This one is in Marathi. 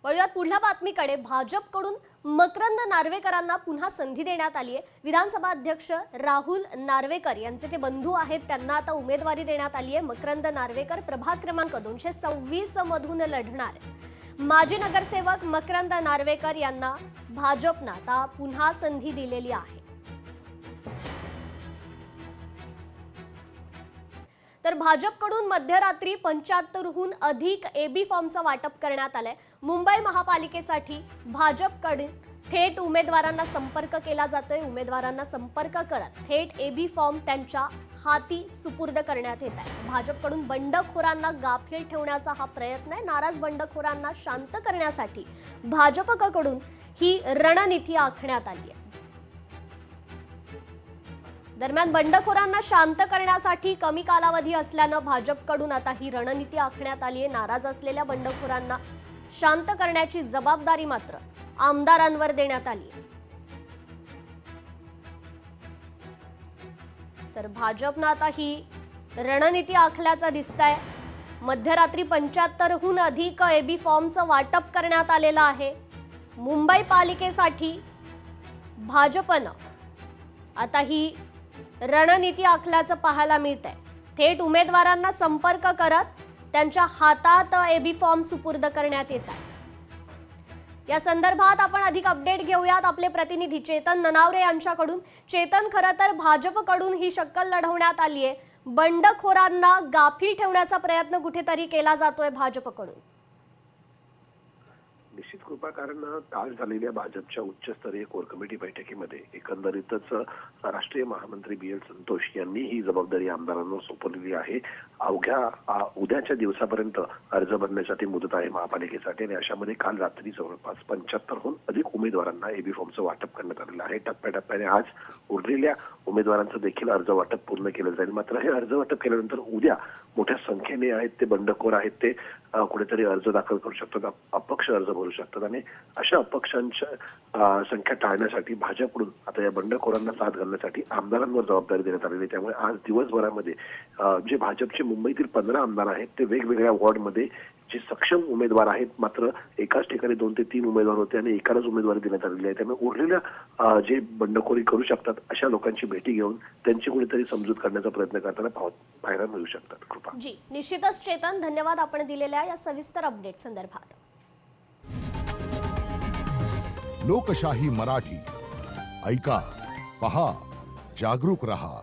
वळूयात पुढल्या बातमीकडे। भाजपकडून मकरंद नार्वेकरांना पुन्हा संधी देण्यात आली आहे। विधानसभा अध्यक्ष राहुल नार्वेकर यांचे ते बंधू आहेत, त्यांना आता उमेदवारी देण्यात आली आहे। मकरंद नार्वेकर प्रभाग क्रमांक 226 मधून लढणार आहेत। माजी नगरसेवक मकरंद नार्वेकर यांना भाजपने आता पुन्हा संधी दिलेली आहे। तर भाजपकडून मध्यरात्री 75हून अधिक एबी फॉर्मचं वाटप करण्यात आलंय। मुंबई महापालिकेसाठी भाजपकडून थेट उमेदवारांना संपर्क केला जातोय। उमेदवारांना संपर्क करत थेट एबी फॉर्म त्यांच्या हाती सुपूर्द करण्यात येत आहे। भाजपकडून बंडखोरांना गाफील ठेवण्याचा हा प्रयत्न आहे। नाराज बंडखोरांना शांत करण्यासाठी भाजपकडून ही रणनीती आखण्यात आली आहे। दरम्यान बंडखोरांना शांत करण्यासाठी कमी कालावधी असल्याने भाजपकडून आता ही रणनीती आखण्यात आली आहे। नाराज असलेल्या बंडखोरांना शांत करण्याची जबाबदारी मात्र आमदारांवर देण्यात आली आहे। तर भाजपने आता ही रणनीती आखल्याचं दिसतंय। मध्यरात्री 75हून अधिक एबी फॉर्मचं वाटप करण्यात आलेलं आहे। मुंबई पालिकेसाठी भाजपने आता ही रणनीती आखल्याचं पाहायला मिळतंय। थेट उमेदवारांना संपर्क करत त्यांच्या हातात एबी फॉर्म सुपूर्द करण्यात येत आहे। या संदर्भात आपण अधिक अपडेट घेऊयात आपले प्रतिनिधी चेतन ननावरे यांच्याकडून। चेतन, खरं तर भाजपकडून ही शक्कल लढवण्यात आली आहे। बंडखोरांना गाफील ठेवण्याचा प्रयत्न कुठेतरी केला जातोय भाजपकडून। निश्चित कृपा, कारण काल झालेल्या भाजपच्या उच्चस्तरीय कोर कमिटी बैठकीमध्ये एकंदरीतच राष्ट्रीय महामंत्री बी एल संतोष यांनी ही जबाबदारी आमदारांना सोपवलेली आहे। अवघ्या उद्याच्या दिवसापर्यंत अर्ज भरण्यासाठी मुदत आहे महापालिकेसाठी, आणि अशामध्ये काल रात्री जवळपास 75हून अधिक उमेदवारांना एबी फॉर्मचं वाटप करण्यात आलेलं आहे। टप्प्याटप्प्याने आज उरलेल्या उमेदवारांचं देखील अर्ज वाटप पूर्ण केलं जाईल। मात्र हे अर्ज वाटप केल्यानंतर उद्या मोठ्या संख्येने आहेत ते बंडखोर आहेत ते कुठेतरी अर्ज दाखल करू शकतात, अपक्ष अर्ज भरू शकतात, आणि अशा अपक्षांच्या संख्या टाळण्यासाठी भाजपकडून आता या बंडखोरांना साथ घालण्यासाठी आमदारांवर जबाबदारी देण्यात आलेली। त्यामुळे आज दिवसभरामध्ये जे भाजपचे मुंबईतील 15 आमदार आहेत ते वेगवेगळ्या वॉर्डमध्ये जे सक्षम उमेदवार आहेत, मात्र एकाच ठिकाणी 2 ते 3 उमेदवार होते आणि एकालाच उमेदवारी देण्यात आलेली आहे, त्यामुळे उरलेल्या जे बंडखोरी करू शकतात अशा लोकांची भेटी घेऊन त्यांची कुठेतरी समजूत करण्याचा प्रयत्न करताना पाहायला मिळू शकतात। कृपा जी, निश्चितच चेतन, धन्यवाद आपण दिलेल्या या सविस्तर अपडेट संदर्भात। लोकशाही मराठी ऐका, पहा, जागरूक रहा।